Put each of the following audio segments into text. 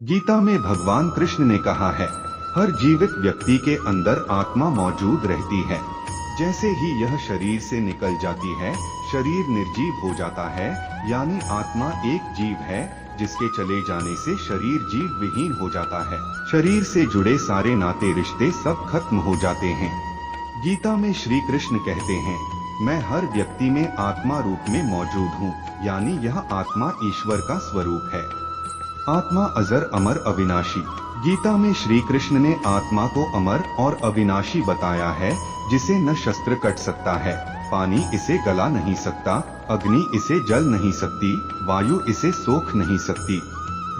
गीता में भगवान कृष्ण ने कहा है, हर जीवित व्यक्ति के अंदर आत्मा मौजूद रहती है। जैसे ही यह शरीर से निकल जाती है, शरीर निर्जीव हो जाता है, यानी आत्मा एक जीव है जिसके चले जाने से शरीर जीव विहीन हो जाता है। शरीर से जुड़े सारे नाते रिश्ते सब खत्म हो जाते हैं। गीता में श्री कृष्ण कहते हैं, मैं हर व्यक्ति में आत्मा रूप में मौजूद हूँ, यानी यह आत्मा ईश्वर का स्वरूप है। आत्मा अजर अमर अविनाशी। गीता में श्री कृष्ण ने आत्मा को अमर और अविनाशी बताया है, जिसे न शस्त्र कट सकता है, पानी इसे गला नहीं सकता, अग्नि इसे जल नहीं सकती, वायु इसे सोख नहीं सकती।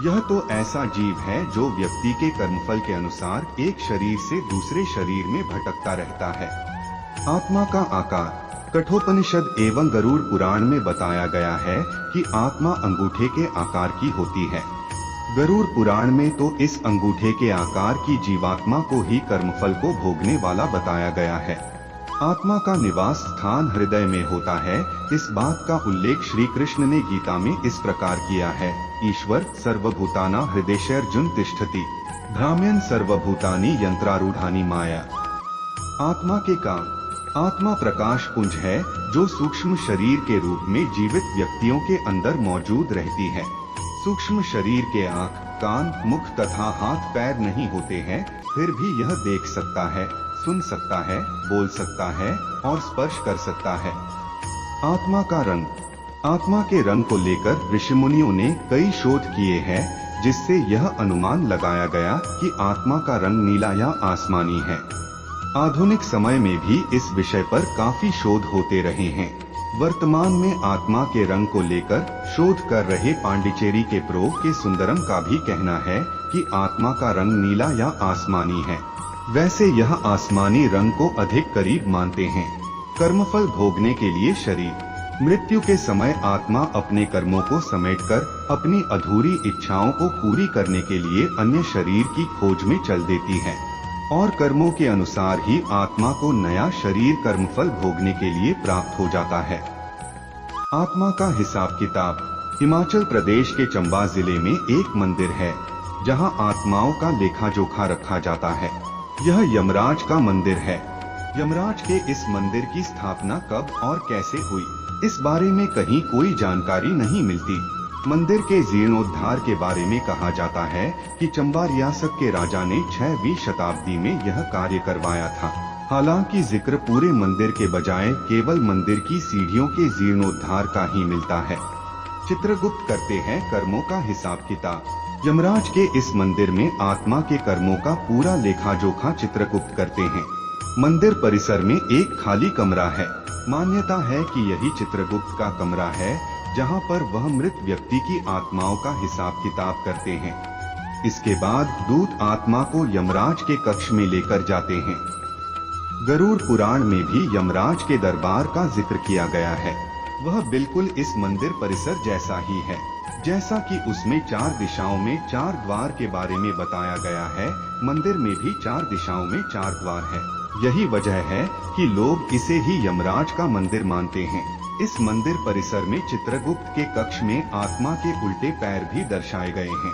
यह तो ऐसा जीव है जो व्यक्ति के कर्मफल के अनुसार एक शरीर से दूसरे शरीर में भटकता रहता है। आत्मा का आकार। कठोपनिषद एवं गरुड़ पुराण में बताया गया है कि आत्मा अंगूठे के आकार की होती है। गरुड़ पुराण में तो इस अंगूठे के आकार की जीवात्मा को ही कर्मफल को भोगने वाला बताया गया है। आत्मा का निवास स्थान हृदय में होता है। इस बात का उल्लेख श्री कृष्ण ने गीता में इस प्रकार किया है, ईश्वर सर्वभूताना हृदयेर्जुन तिष्ठति, भ्राम्यन् सर्वभूतानि यंत्रारूढ़ानि माया। आत्मा के काम। आत्मा प्रकाश पुंज है जो सूक्ष्म शरीर के रूप में जीवित व्यक्तियों के अंदर मौजूद रहती है। सूक्ष्म शरीर के आँख, कान, मुख तथा हाथ पैर नहीं होते हैं, फिर भी यह देख सकता है, सुन सकता है, बोल सकता है और स्पर्श कर सकता है। आत्मा का रंग। आत्मा के रंग को लेकर ऋषिमुनियों ने कई शोध किए हैं, जिससे यह अनुमान लगाया गया कि आत्मा का रंग नीला या आसमानी है। आधुनिक समय में भी इस विषय पर काफी शोध होते रहे हैं। वर्तमान में आत्मा के रंग को लेकर शोध कर रहे पांडिचेरी के प्रो के सुंदरम का भी कहना है कि आत्मा का रंग नीला या आसमानी है। वैसे यह आसमानी रंग को अधिक करीब मानते हैं। कर्मफल भोगने के लिए शरीर। मृत्यु के समय आत्मा अपने कर्मों को समेटकर अपनी अधूरी इच्छाओं को पूरी करने के लिए अन्य शरीर की खोज में चल देती है और कर्मों के अनुसार ही आत्मा को नया शरीर कर्मफल भोगने के लिए प्राप्त हो जाता है। आत्मा का हिसाब किताब। हिमाचल प्रदेश के चंबा जिले में एक मंदिर है जहां आत्माओं का लेखा जोखा रखा जाता है। यह यमराज का मंदिर है। यमराज के इस मंदिर की स्थापना कब और कैसे हुई, इस बारे में कहीं कोई जानकारी नहीं मिलती। मंदिर के जीर्णोद्धार के बारे में कहा जाता है कि चंबा रियासत के राजा ने 6वीं शताब्दी में यह कार्य करवाया था। हालांकि जिक्र पूरे मंदिर के बजाय केवल मंदिर की सीढ़ियों के जीर्णोद्धार का ही मिलता है। चित्रगुप्त करते हैं कर्मों का हिसाब किताब। यमराज के इस मंदिर में आत्मा के कर्मों का पूरा लेखा जोखा चित्रगुप्त करते हैं। मंदिर परिसर में एक खाली कमरा है। मान्यता है कि यही चित्रगुप्त का कमरा है जहां पर वह मृत व्यक्ति की आत्माओं का हिसाब किताब करते हैं। इसके बाद दूत आत्मा को यमराज के कक्ष में लेकर जाते हैं। गरुड़ पुराण में भी यमराज के दरबार का जिक्र किया गया है। वह बिल्कुल इस मंदिर परिसर जैसा ही है। जैसा कि उसमें 4 दिशाओं में 4 द्वार के बारे में बताया गया है, मंदिर में भी 4 दिशाओं में 4 द्वार है। यही वजह है कि लोग इसे ही यमराज का मंदिर मानते हैं। इस मंदिर परिसर में चित्रगुप्त के कक्ष में आत्मा के उल्टे पैर भी दर्शाए गए हैं।